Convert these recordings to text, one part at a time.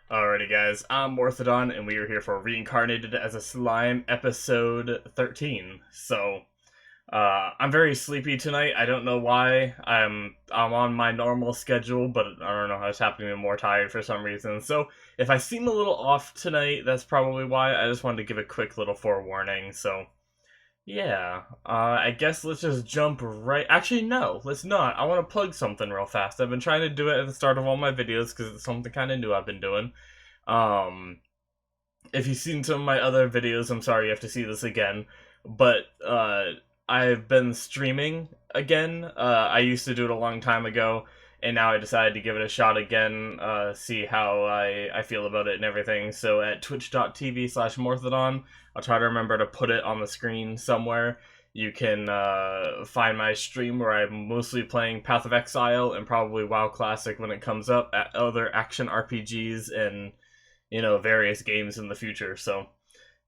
Alrighty, guys, I'm Morthadon, and we are here for Reincarnated as a Slime, episode 13. I'm very sleepy tonight. I don't know why. I'm on my normal schedule, but I don't know how it's happening. I'm more tired for some reason. So, if I seem a little off tonight, that's probably why. I just wanted to give a quick little forewarning. Yeah, I guess let's just jump right. Actually, no, let's not. I want to plug something real fast. I've been trying to do it at the start of all my videos because it's something kind of new I've been doing. Um, if you've seen some of my other videos, I'm sorry you have to see this again, but I've been streaming again. I used to do it a long time ago, and now I decided to give it a shot again, see how I feel about it and everything. So at twitch.tv/Morthadon, I'll try to remember to put it on the screen somewhere. You can find my stream where I'm mostly playing Path of Exile and probably WoW Classic when it comes up, at other action RPGs and various games in the future. So,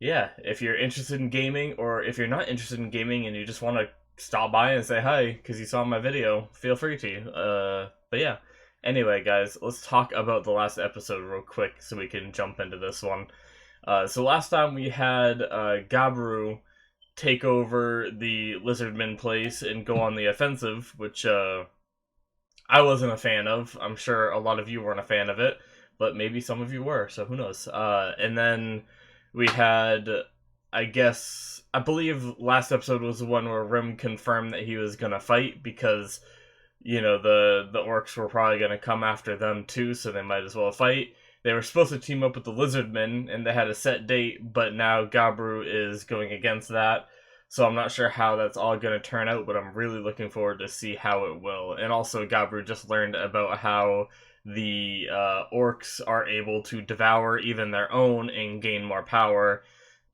yeah, if you're interested in gaming, or if you're not interested in gaming and you just want to stop by and say hi because you saw my video, feel free to. But yeah. Anyway, guys, let's talk about the last episode real quick so we can jump into this one. So last time we had Gabru take over the Lizardman place and go on the offensive, which I wasn't a fan of. I'm sure a lot of you weren't a fan of it, but maybe some of you were, so who knows. And then we had, I believe last episode was the one where Rim confirmed that he was going to fight because, the orcs were probably going to come after them too, so they might as well fight. They were supposed to team up with the Lizardmen, and they had a set date, but now Gabru is going against that. So I'm not sure how that's all going to turn out, but I'm really looking forward to see how it will. And also, Gabru just learned about how the orcs are able to devour even their own and gain more power.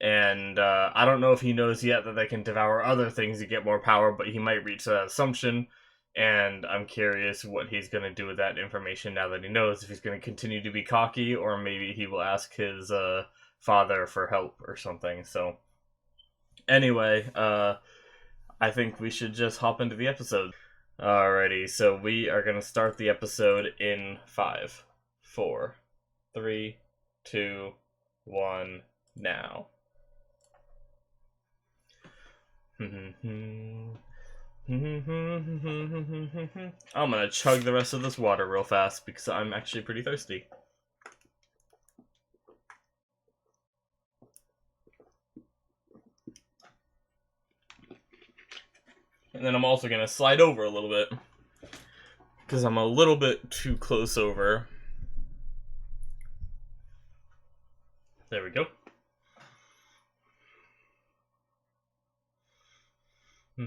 And I don't know if he knows yet that they can devour other things to get more power, but he might reach that assumption. And I'm curious what he's going to do with that information now that he knows. If he's going to continue to be cocky, or maybe he will ask his father for help or something. So, anyway, I think we should just hop into the episode. Alrighty, so we are going to start the episode in 5, 4, 3, 2, 1, now. I'm gonna chug the rest of this water real fast because I'm actually pretty thirsty. And then I'm also gonna slide over a little bit because I'm a little bit too close over. There we go. Do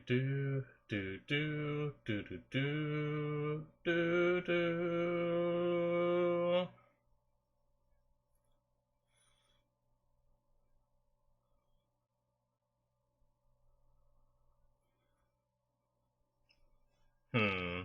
do do do do do do do do. Hmm.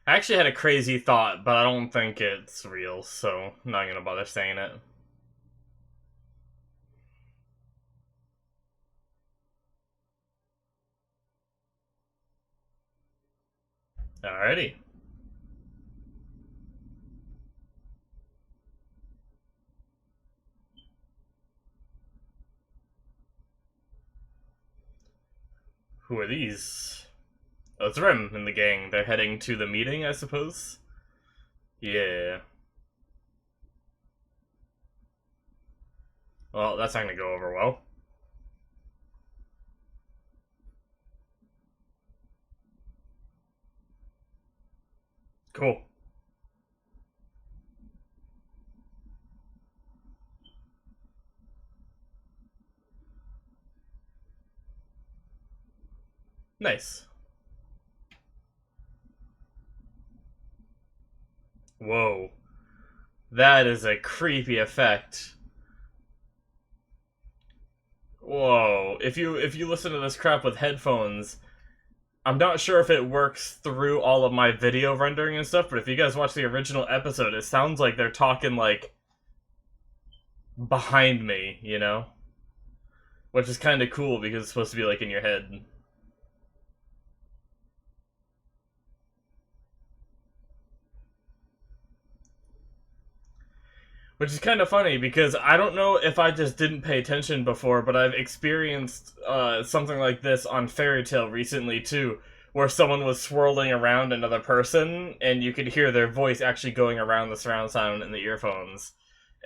I actually had a crazy thought, but I don't think it's real, so I'm not gonna bother saying it. Alrighty. Who are these? Oh, it's Rim and the gang. They're heading to the meeting, I suppose? Yeah. Well, that's not gonna go over well. Cool. Nice. Whoa. That is a creepy effect. Whoa. If you listen to this crap with headphones, I'm not sure if it works through all of my video rendering and stuff, but if you guys watch the original episode, it sounds like they're talking, like, behind me, you know? Which is kind of cool because it's supposed to be, like, in your head. Which is kind of funny because I don't know if I just didn't pay attention before, but I've experienced something like this on Fairy Tail recently too, where someone was swirling around another person and you could hear their voice actually going around the surround sound in the earphones.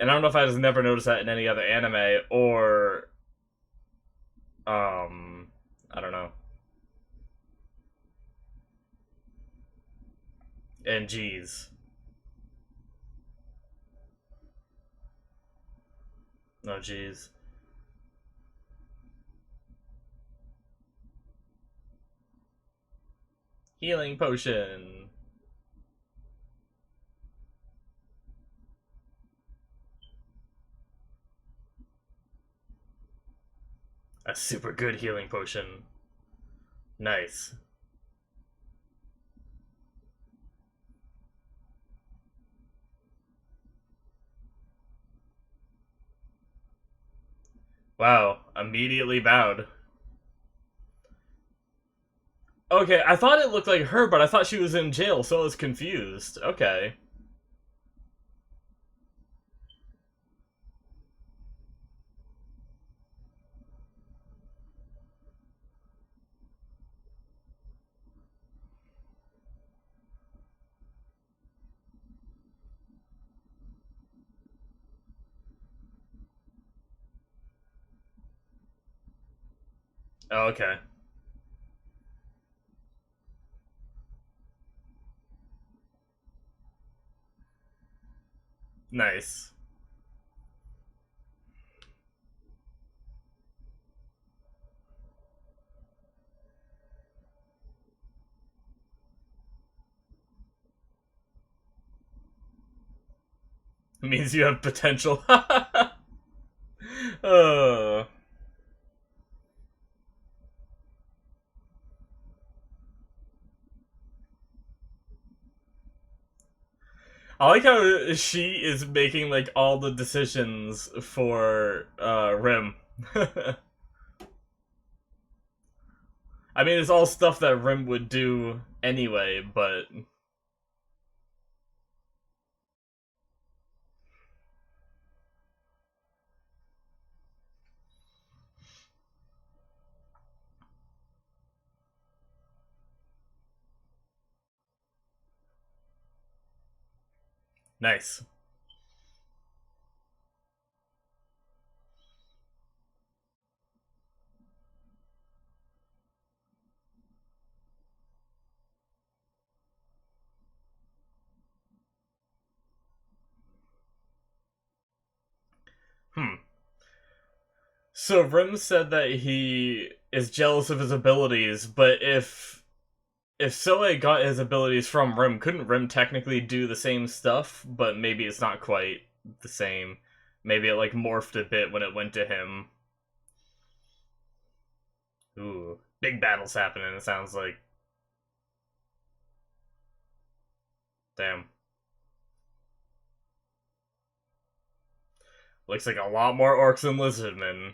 And I don't know if I just never noticed that in any other anime or I don't know. And geez. Oh geez. Healing potion. A super good healing potion. Nice. Wow, immediately bowed. Okay, I thought it looked like her, but I thought she was in jail, so I was confused. Okay. Oh, okay. Nice. It means you have potential. uh, I like how she is making, like, all the decisions for, Rim. I mean, it's all stuff that Rim would do anyway, but... Nice. Hmm. So Rim said that he is jealous of his abilities, but if Soe got his abilities from Rim, couldn't Rim technically do the same stuff? But maybe it's not quite the same. Maybe it, like, morphed a bit when it went to him. Ooh, big battles happening. It sounds like. Damn, looks like a lot more orcs and lizardmen.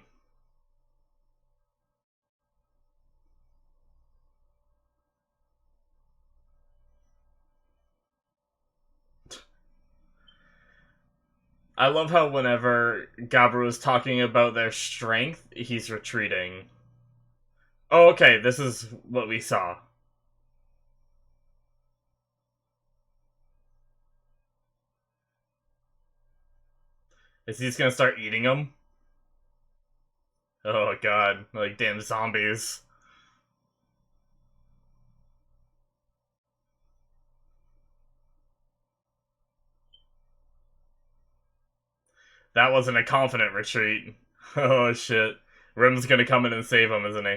I love how whenever Gabru is talking about their strength, he's retreating. Oh, okay, this is what we saw. Is he just gonna start eating them? Oh god, like damn zombies. That wasn't a confident retreat. Oh shit. Rim's gonna come in and save him, isn't he?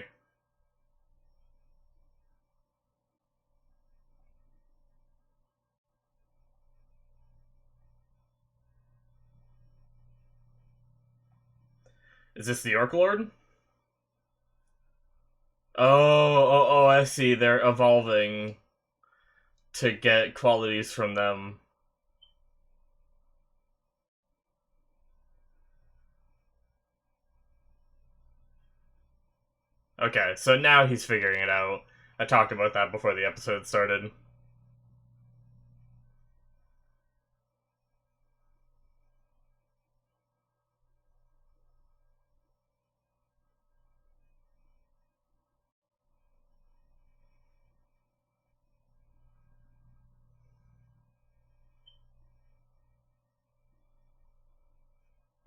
Is this the Orc Lord? Oh, I see. They're evolving to get qualities from them. Okay, so now he's figuring it out. I talked about that before the episode started.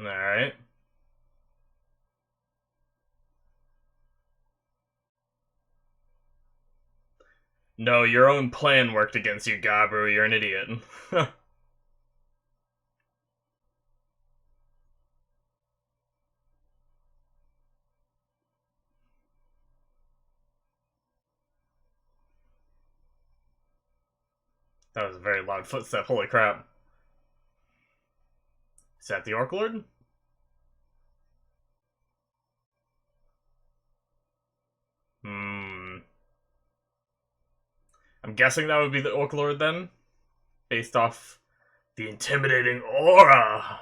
Alright. No, your own plan worked against you, Gabru. You're an idiot. That was a very loud footstep. Holy crap. Is that the Orc Lord? Hmm. I'm guessing that would be the Orc Lord then? Based off the intimidating aura!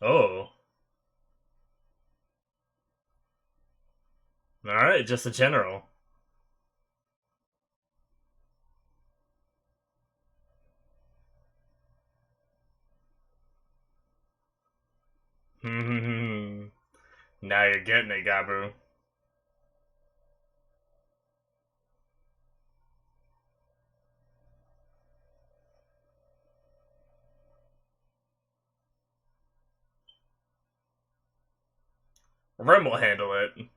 Oh. Alright, just a general. Hmm. Now you're getting it, Gabru. Rim will handle it.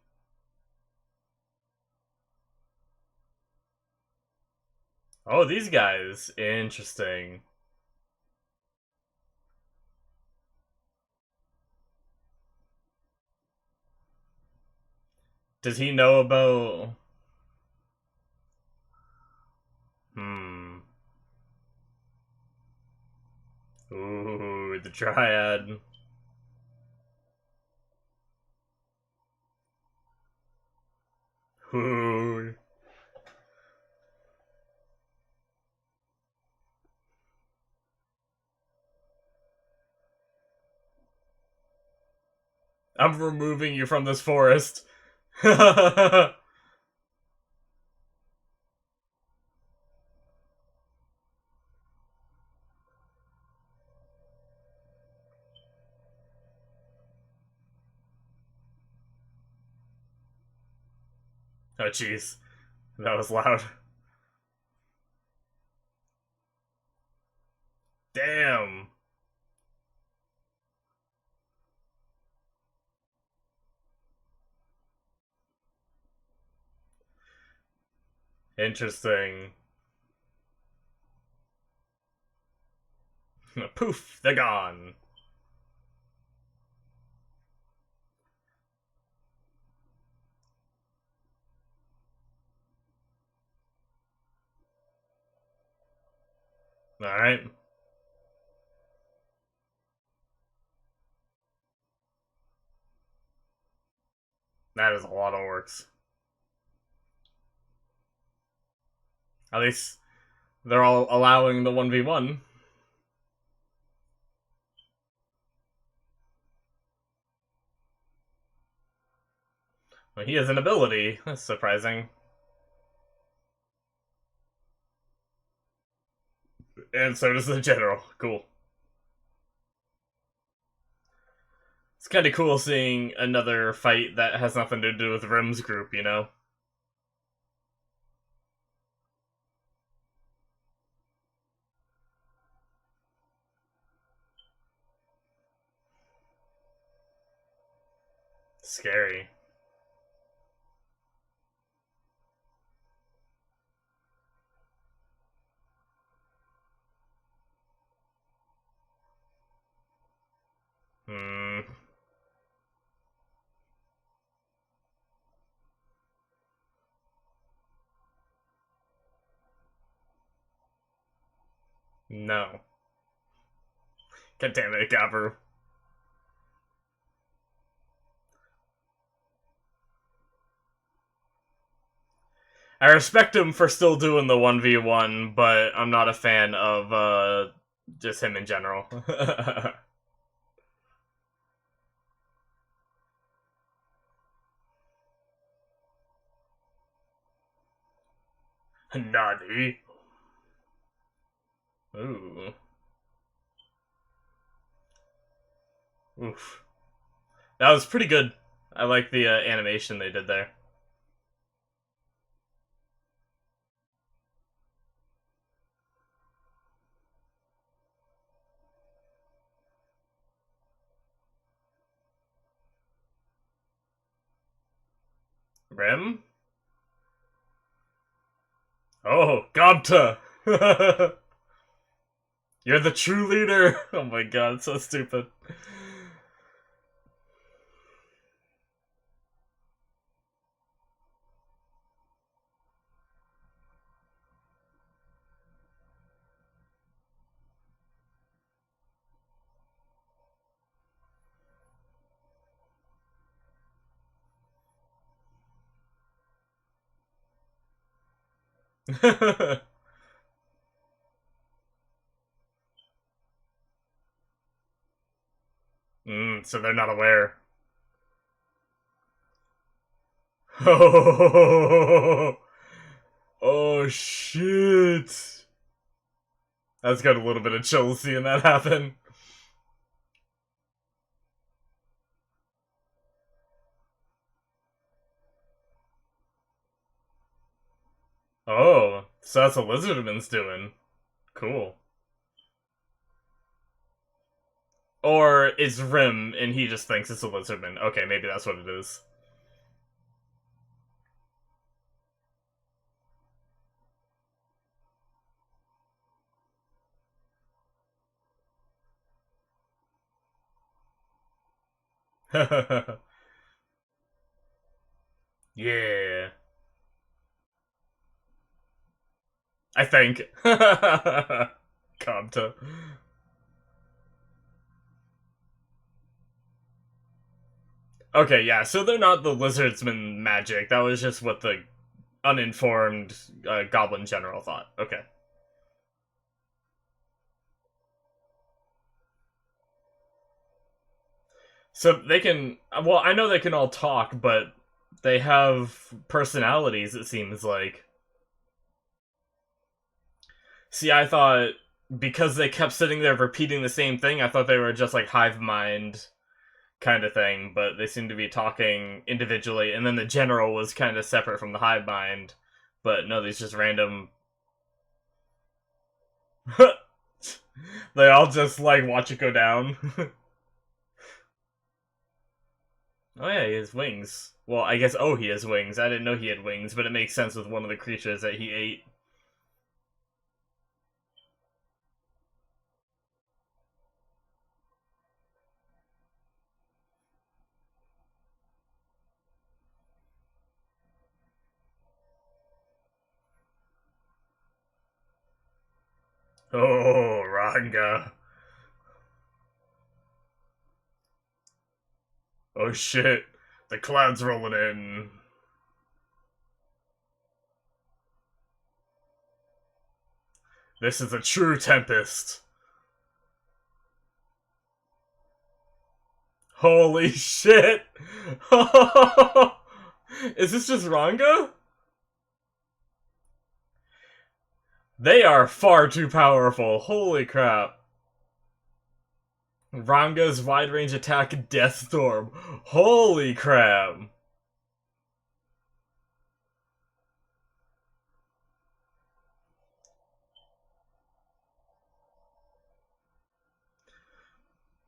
Oh, these guys. Interesting. Does he know about... Hmm. Ooh, the Triad. Ooh. I'm removing you from this forest. Oh, jeez. That was loud. Damn. Interesting. Poof, they're gone. Alright. That is a lot of works. At least they're all allowing the 1v1. Well, he has an ability. That's surprising. And so does the general. Cool. It's kind of cool seeing another fight that has nothing to do with Rim's group, you know? Scary. Hmm. No. God damn it, Gabru. I respect him for still doing the 1v1, but I'm not a fan of just him in general. Nani? Ooh. Oof. That was pretty good. I like the animation they did there. Rim? Oh, Gobta! You're the true leader! Oh my god, so stupid. So they're not aware. Oh, oh shit. That's got a little bit of chills seeing that happen. Oh, so that's what Lizardman's doing. Cool. Or it's Rim and he just thinks it's a Lizardman. Okay, maybe that's what it is. Yeah. I think. Compta. Okay, yeah, so they're not the Lizardsman magic. That was just what the uninformed Goblin General thought. Okay. So they can. Well, I know they can all talk, but they have personalities, it seems like. See, I thought because they kept sitting there repeating the same thing, I thought they were just like hive mind kind of thing, but they seem to be talking individually, and then the general was kind of separate from the hive mind. But no, these just random. They all just like watch it go down. Oh yeah, he has wings. Well, I guess he has wings. I didn't know he had wings, but it makes sense with one of the creatures that he ate. Oh, Ranga. Oh shit. The clouds rolling in. This is a true tempest. Holy shit. Is this just Ranga? They are far too powerful. Holy crap. Ranga's wide range attack Death Storm. Holy crap.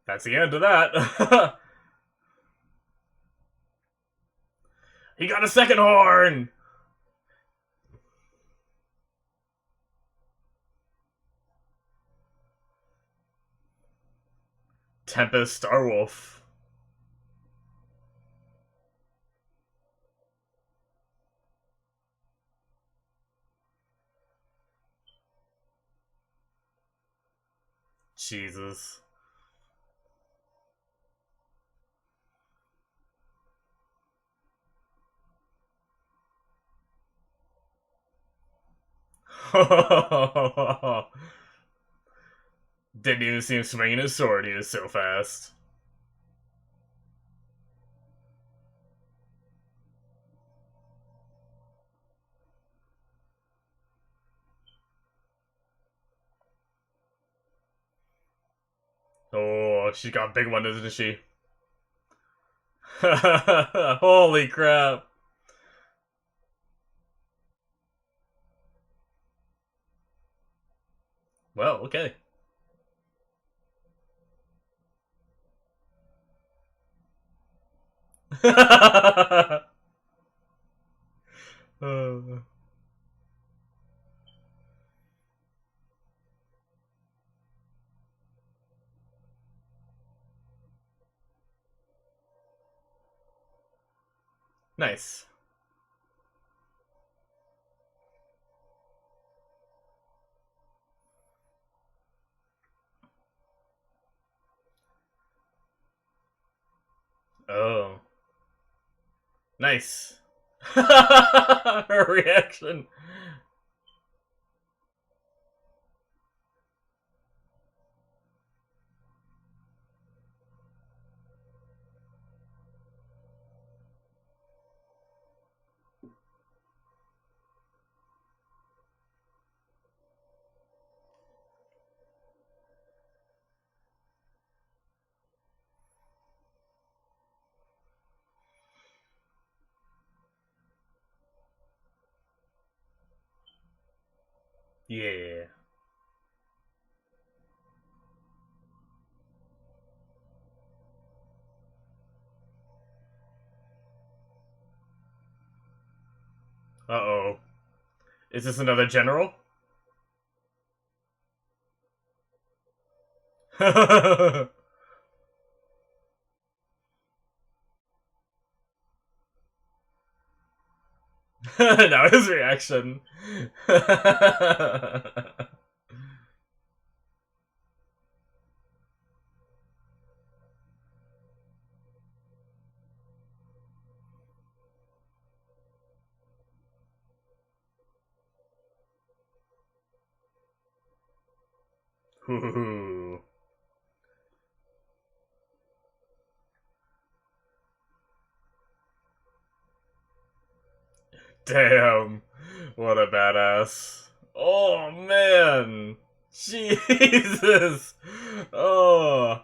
That's the end of that. He got a second horn! Tempest Starwolf. Jesus. Didn't even see him swinging his sword, he was so fast. Oh, she got a big one, doesn't she? Holy crap. Well, okay. Uh, nice. Oh. Nice. Her reaction. Yeah. Uh-oh. Is this another general? Now his reaction. Ooh. Damn. What a badass. Oh, man. Jesus. Oh.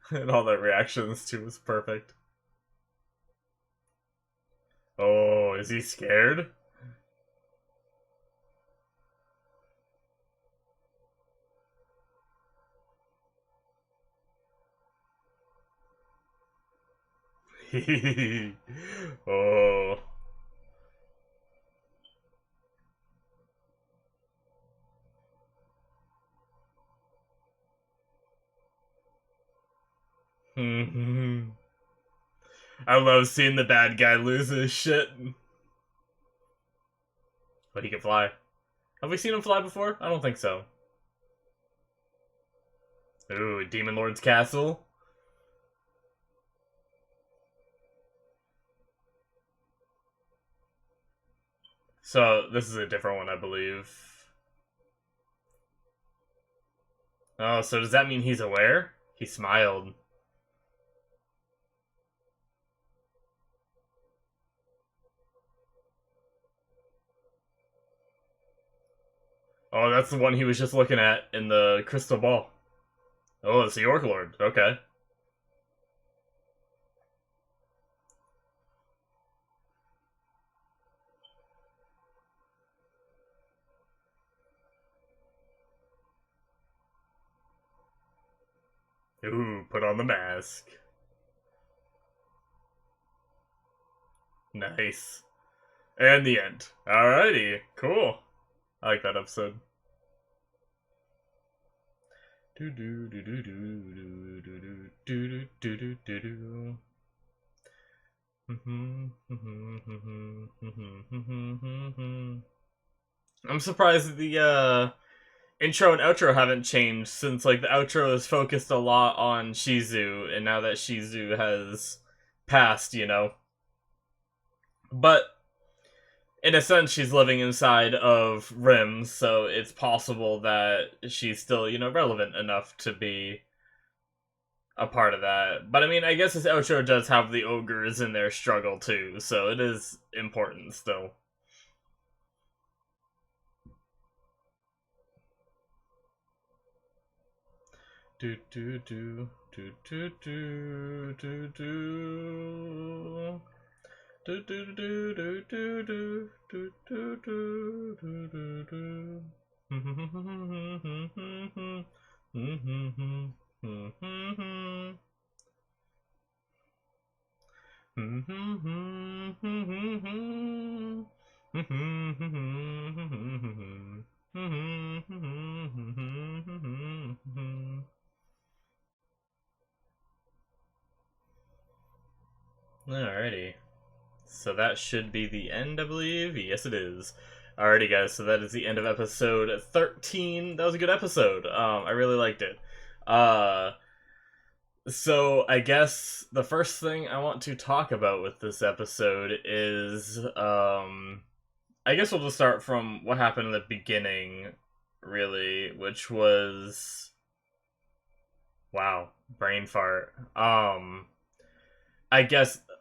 And all the reactions, too, was perfect. Oh, is he scared? Oh. I love seeing the bad guy lose his shit. But he can fly. Have we seen him fly before? I don't think so. Ooh, Demon Lord's castle. So, this is a different one, I believe. Oh, so does that mean he's aware? He smiled. Oh, that's the one he was just looking at in the crystal ball. Oh, it's the Orc Lord. Okay. Ooh, put on the mask. Nice. And the end. Alrighty, cool. I like that episode. Do do do do do do do do do do do do. I'm surprised the intro and outro haven't changed since like the outro is focused a lot on Shizu, and now that Shizu has passed, But in a sense, she's living inside of Rim, so it's possible that she's still, relevant enough to be a part of that. But I mean, I guess this outro does have the ogres in their struggle too, so it is important still. Do do do do do do do do. Do do do do do do do do do do do. Alrighty. So that should be the end, I believe. Yes, it is. Alrighty, guys. So that is the end of episode 13. That was a good episode. I really liked it. So I guess the first thing I want to talk about with this episode is, I guess we'll just start from what happened in the beginning, really, which was, wow, brain fart.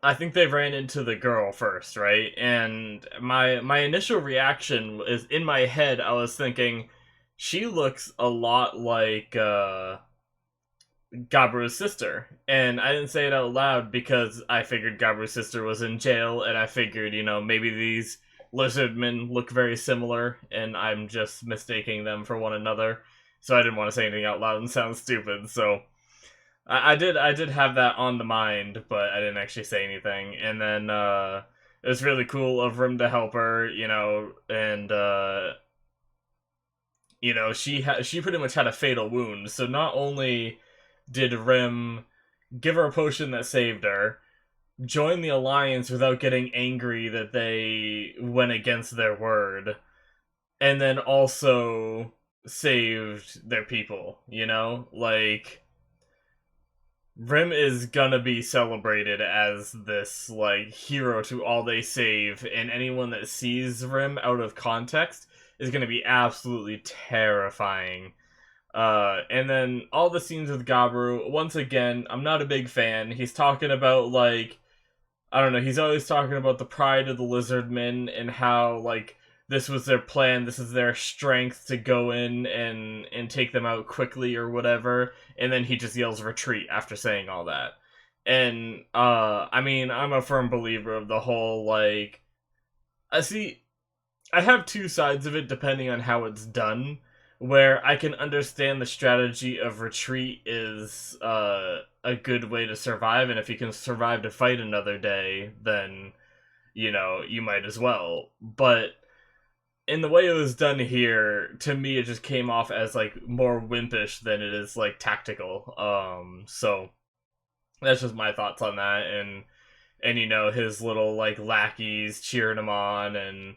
I think they ran into the girl first, right? And my initial reaction is, in my head, I was thinking she looks a lot like Gabru's sister. And I didn't say it out loud because I figured Gabru's sister was in jail, and I figured, maybe these lizardmen look very similar and I'm just mistaking them for one another. So I didn't want to say anything out loud and sound stupid, so I did have that on the mind, but I didn't actually say anything. And then it was really cool of Rim to help her, and she pretty much had a fatal wound. So not only did Rim give her a potion that saved her, join the alliance without getting angry that they went against their word, and then also saved their people, like Rim is gonna be celebrated as this, like, hero to all they save, and anyone that sees Rim out of context is gonna be absolutely terrifying. And then all the scenes with Gabru, once again, I'm not a big fan. He's talking about, like, I don't know, he's always talking about the pride of the Lizardmen and how, like, this was their plan, this is their strength to go in and take them out quickly or whatever, and then he just yells retreat after saying all that. And, I mean, I'm a firm believer of the whole, like, I have two sides of it depending on how it's done, where I can understand the strategy of retreat is, a good way to survive, and if you can survive to fight another day, then, you might as well. But in the way it was done here, to me, it just came off as, like, more wimpish than it is, like, tactical. So that's just my thoughts on that, and his little, like, lackeys cheering him on, and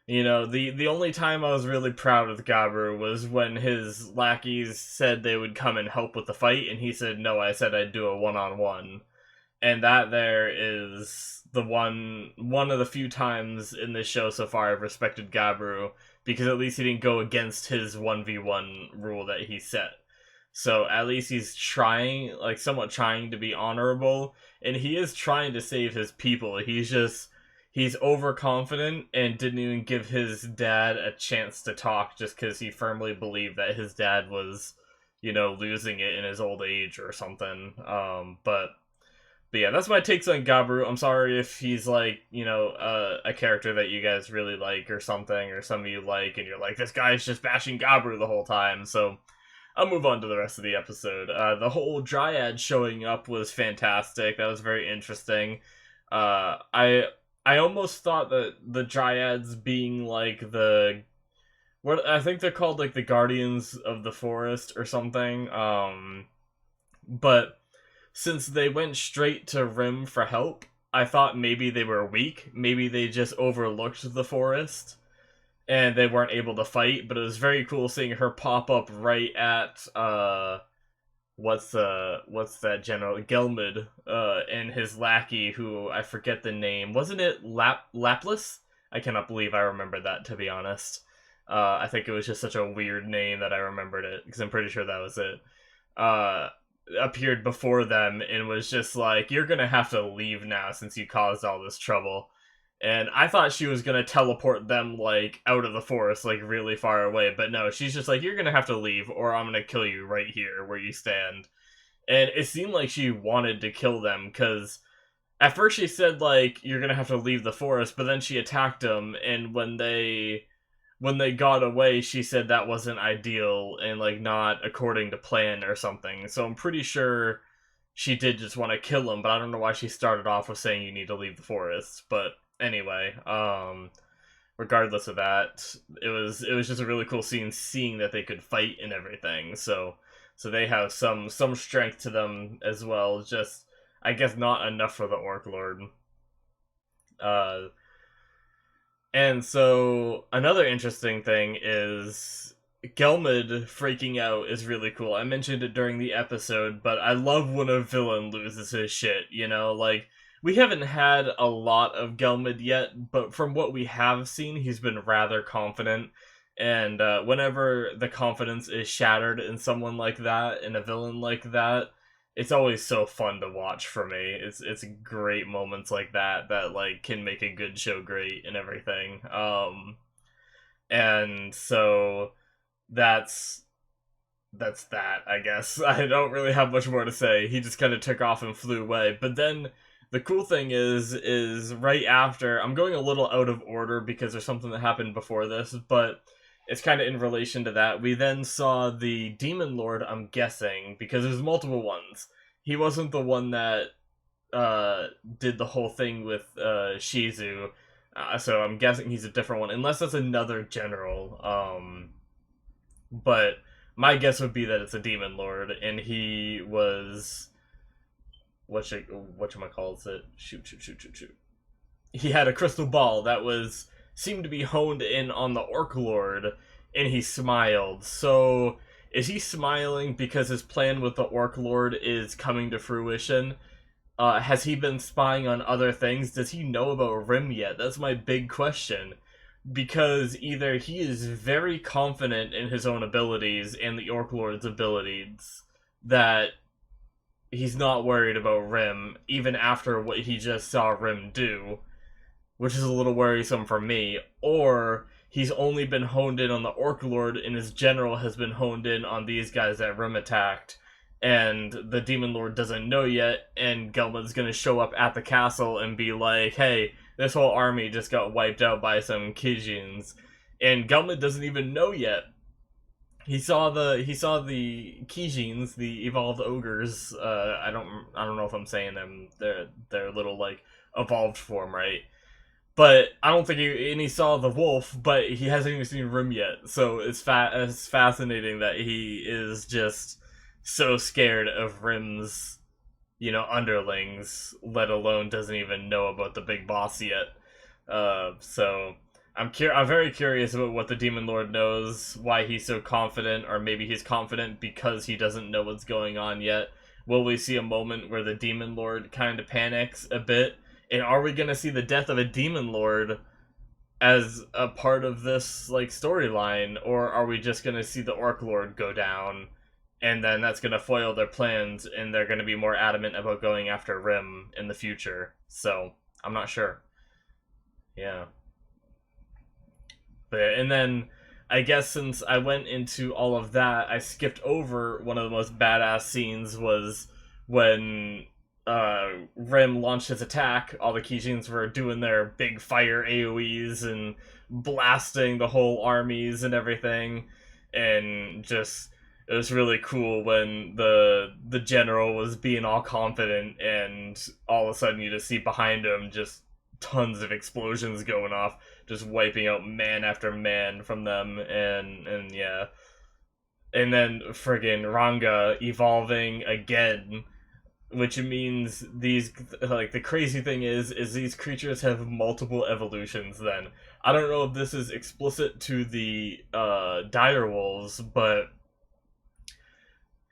the only time I was really proud of Gabru was when his lackeys said they would come and help with the fight, and he said, no, I said I'd do a one-on-one. And that there is the one of the few times in this show so far I've respected Gabru, because at least he didn't go against his 1v1 rule that he set. So at least he's trying, like, somewhat trying to be honorable, and he is trying to save his people. He's overconfident and didn't even give his dad a chance to talk just because he firmly believed that his dad was, losing it in his old age or something. But yeah, that's my takes on Gabru. I'm sorry if he's, like, a character that you guys really like or something, or some of you like, and you're like, this guy's just bashing Gabru the whole time, so I'll move on to the rest of the episode. The whole Dryad showing up was fantastic. That was very interesting. I almost thought that the Dryads being, like, what I think they're called, like, the Guardians of the Forest or something, but since they went straight to Rim for help, I thought maybe they were weak. Maybe they just overlooked the forest. and they weren't able to fight, but it was very cool seeing her pop up right at what's that general Gelmid and his lackey, who I forget the name. Wasn't it Laplace? I cannot believe I remembered that, to be honest. I think it was just such a weird name that I remembered it, because I'm pretty sure that was it. uh Appeared before them and was just like, you're gonna have to leave now since you caused all this trouble. And I thought she was gonna teleport them, like, out of the forest, like, really far away, but no, she's just like, you're gonna have to leave or I'm gonna kill you right here where you stand. And it seemed like she wanted to kill them, because at first she said, like, you're gonna have to leave the forest, but then she attacked them, and when they got away, she said that wasn't ideal and, like, not according to plan or something. So I'm pretty sure she did just want to kill him, but I don't know why she started off with saying you need to leave the forest. But anyway, regardless of that, it was just a really cool scene, seeing that they could fight and everything. So they have some strength to them as well. Just, I guess, not enough for the Orc Lord. Uh, and so another interesting thing is Gelmid freaking out is really cool. I mentioned it during the episode, but I love when a villain loses his shit, you know? Like, we haven't had a lot of Gelmid yet, but from what we have seen, he's been rather confident. And whenever the confidence is shattered in someone like that, in a villain like that, it's always so fun to watch for me. It's great moments like that that, like, can make a good show great and everything. And so that's that, I guess. I don't really have much more to say. He just kind of took off and flew away. But then the cool thing is right after, I'm going a little out of order because there's something that happened before this, but it's kind of in relation to that. We then saw the Demon Lord, I'm guessing, because there's multiple ones. He wasn't the one that did the whole thing with Shizu, so I'm guessing he's a different one, unless that's another general. But my guess would be that it's a Demon Lord, and he was whatchamacallit it? Shoot. He had a crystal ball that seemed to be honed in on the Orc Lord, and he smiled. So, is he smiling because his plan with the Orc Lord is coming to fruition? Has he been spying on other things? Does he know about Rim yet? That's my big question. Because either he is very confident in his own abilities and the Orc Lord's abilities, that he's not worried about Rim, even after what he just saw Rim do, which is a little worrisome for me, or he's only been honed in on the Orc Lord and his general has been honed in on these guys that Rim attacked, and the Demon Lord doesn't know yet, and Gelman's gonna show up at the castle and be like, hey, this whole army just got wiped out by some Kijins, and Gelman doesn't even know yet. He saw the Kijins, the evolved ogres. I don't know if I'm saying them. They're little, like, evolved form, right? But I don't think he saw the wolf, but he hasn't even seen Rim yet. So it's fascinating that he is just so scared of Rim's, underlings, let alone doesn't even know about the big boss yet. So I'm very curious about what the Demon Lord knows, why he's so confident, or maybe he's confident because he doesn't know what's going on yet. Will we see a moment where the Demon Lord kind of panics a bit? And are we gonna see the death of a Demon Lord as a part of this, like, storyline, or are we just gonna see the Orc Lord go down, and then that's gonna foil their plans, and they're gonna be more adamant about going after Rim in the future? So I'm not sure. Yeah. And then, I guess since I went into all of that, I skipped over one of the most badass scenes was when Rim launched his attack. All the Kijins were doing their big fire AoEs and blasting the whole armies and everything. And just, it was really cool when the general was being all confident and all of a sudden you just see behind him just tons of explosions going off, just wiping out man after man from them, and yeah. And then friggin' Ranga evolving again. which means these, like, the crazy thing is these creatures have multiple evolutions. Then I don't know if this is explicit to the dire wolves, but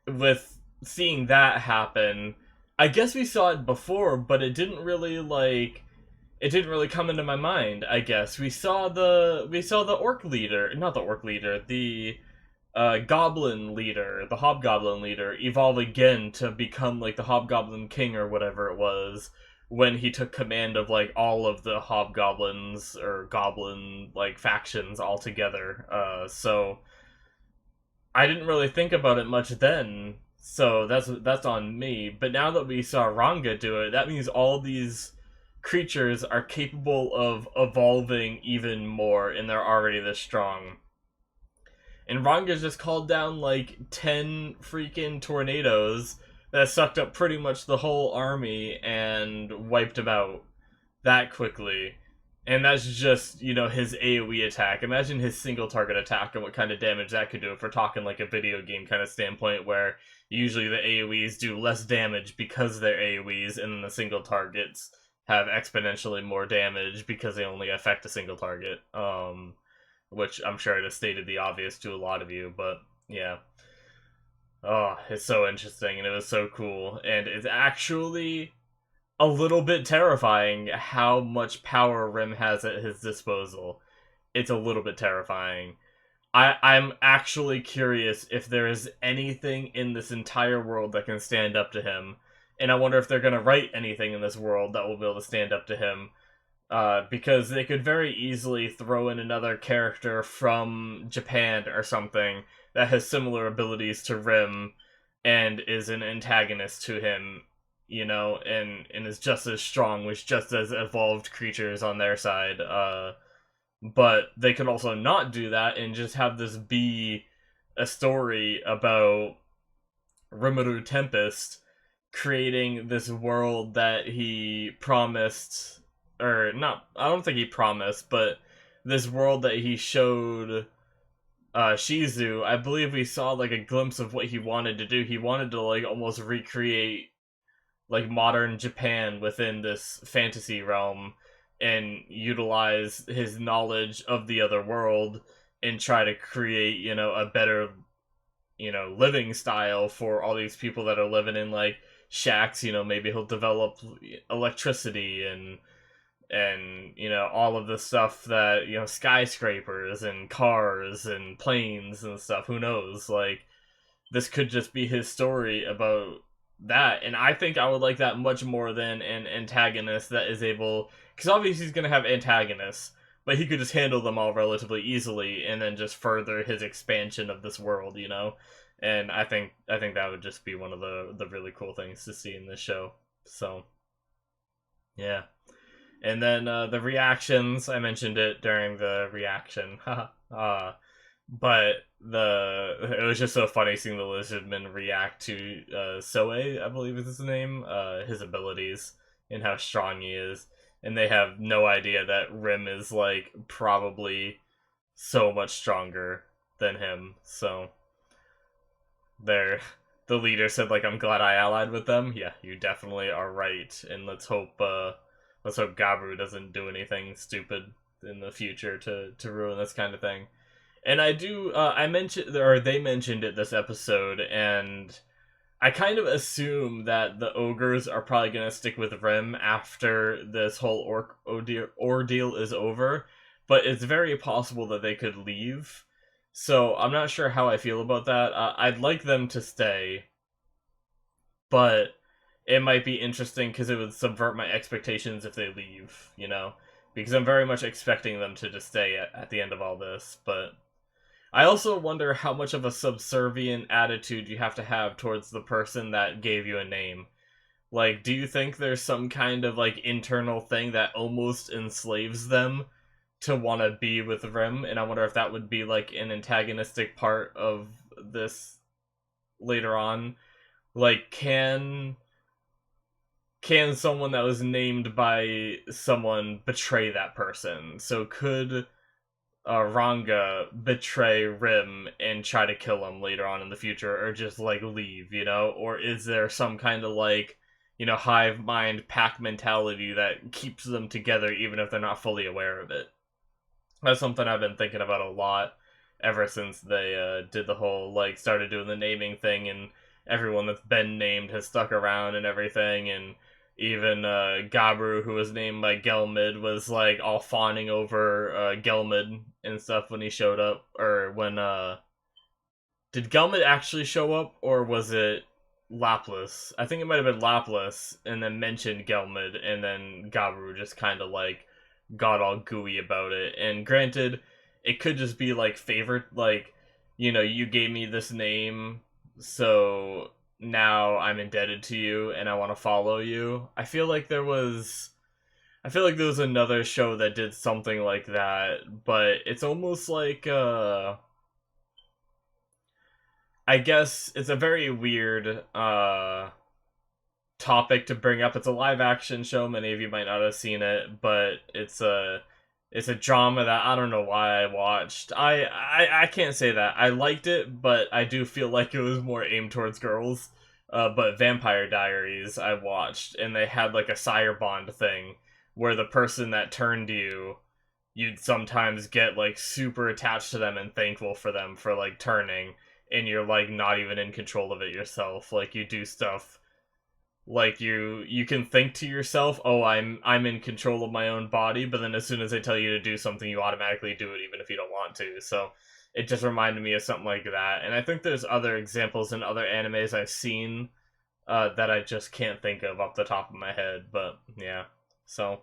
with seeing that happen, I guess we saw it before, but it didn't really come into my mind. I guess we saw the orc leader, not the orc leader, the goblin leader, the hobgoblin leader, evolve again to become like the hobgoblin king or whatever it was, when he took command of like all of the hobgoblins or goblin like factions all together. So I didn't really think about it much then, so that's on me. But now that we saw Ranga do it, that means all these creatures are capable of evolving even more, and they're already this strong. And Ranga just called down like 10 freaking tornadoes that sucked up pretty much the whole army and wiped them out that quickly. And that's just, his AoE attack. Imagine his single target attack and what kind of damage that could do if we're talking like a video game kind of standpoint, where usually the AoEs do less damage because they're AoEs, and then the single targets have exponentially more damage because they only affect a single target. Which I'm sure I just stated the obvious to a lot of you, but yeah. Oh, it's so interesting, and it was so cool, and it's actually a little bit terrifying how much power Rim has at his disposal. It's a little bit terrifying. I'm actually curious if there is anything in this entire world that can stand up to him, and I wonder if they're gonna write anything in this world that will be able to stand up to him. Because they could very easily throw in another character from Japan or something that has similar abilities to Rim and is an antagonist to him, and is just as strong, with just as evolved creatures on their side. But they could also not do that and just have this be a story about Rimuru Tempest creating this world that he promised, or not, I don't think he promised, but this world that he showed Shizu. I believe we saw like a glimpse of what he wanted to do. He wanted to like almost recreate like modern Japan within this fantasy realm and utilize his knowledge of the other world and try to create, a better, living style for all these people that are living in like shacks. Maybe he'll develop electricity and all of the stuff that, skyscrapers and cars and planes and stuff. Who knows? Like, this could just be his story about that, and I think I would like that much more than an antagonist that is able, because obviously he's going to have antagonists, but he could just handle them all relatively easily and then just further his expansion of this world. And I think that would just be one of the really cool things to see in this show. So yeah. And then the reactions, I mentioned it during the reaction. But it was just so funny seeing the lizardman react to Soe, I believe is his name, his abilities and how strong he is. And they have no idea that Rim is like probably so much stronger than him. So they're the leader said like, I'm glad I allied with them. Yeah, you definitely are right. And let's hope Gabru doesn't do anything stupid in the future to ruin this kind of thing. And I mentioned, or they mentioned it this episode, and I kind of assume that the ogres are probably going to stick with Rim after this whole ordeal is over, but it's very possible that they could leave. So I'm not sure how I feel about that. I'd like them to stay, but it might be interesting because it would subvert my expectations if they leave, because I'm very much expecting them to just stay at the end of all this. But I also wonder how much of a subservient attitude you have to have towards the person that gave you a name. Like, do you think there's some kind of like internal thing that almost enslaves them to want to be with Rim? And I wonder if that would be like an antagonistic part of this later on. Like, can someone that was named by someone betray that person? So could Ranga betray Rim and try to kill him later on in the future, or just like leave, or is there some kind of like hive mind pack mentality that keeps them together even if they're not fully aware of it. That's something I've been thinking about a lot ever since they did the whole, like, started doing the naming thing, and everyone that's been named has stuck around and everything, and even Gabru, who was named by Gelmid, was, like, all fawning over Gelmid and stuff when he showed up, or when, did Gelmid actually show up, or was it Laplas? I think it might have been Laplas, and then mentioned Gelmid, and then Gabru just kind of, like, got all gooey about it. And granted, it could just be like favorite, like, you gave me this name, so now I'm indebted to you and I want to follow you. I feel like there was another show that did something like that, but it's almost like I guess it's a very weird topic to bring up. It's a live action show. Many of you might not have seen it, but it's a drama that I don't know why I watched. I can't say that I liked it, but I do feel like it was more aimed towards girls. But Vampire Diaries I watched, and they had like a sire bond thing where the person that turned you, you'd sometimes get like super attached to them and thankful for them for like turning, and you're like not even in control of it yourself. Like you do stuff, like you can think to yourself, oh, I'm in control of my own body, but then as soon as they tell you to do something, you automatically do it even if you don't want to. So it just reminded me of something like that. And I think there's other examples in other animes I've seen that I just can't think of off the top of my head. But yeah, so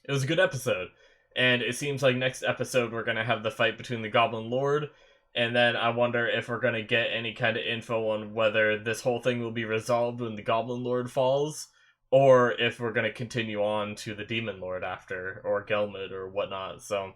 it was a good episode. And it seems like next episode we're gonna have the fight between the Goblin Lord, and then I wonder if we're gonna get any kind of info on whether this whole thing will be resolved when the Goblin Lord falls, or if we're gonna continue on to the Demon Lord after, or Gelmid or whatnot. So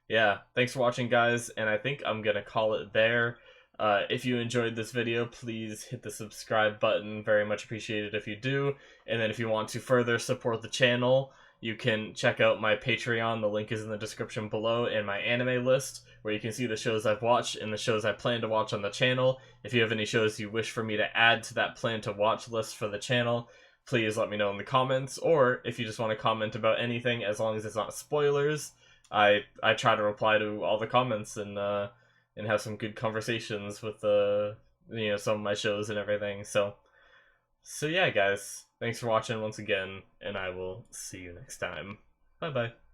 yeah, thanks for watching, guys, and I think I'm gonna call it there. If you enjoyed this video, please hit the subscribe button. Very much appreciated if you do. And then if you want to further support the channel, you can check out my Patreon. The link is in the description below, and my anime list, where you can see the shows I've watched and the shows I plan to watch on the channel. If you have any shows you wish for me to add to that plan to watch list for the channel, please let me know in the comments. Or if you just want to comment about anything, as long as it's not spoilers, I try to reply to all the comments and have some good conversations with some of my shows and everything. So yeah, guys, thanks for watching once again, and I will see you next time. Bye bye.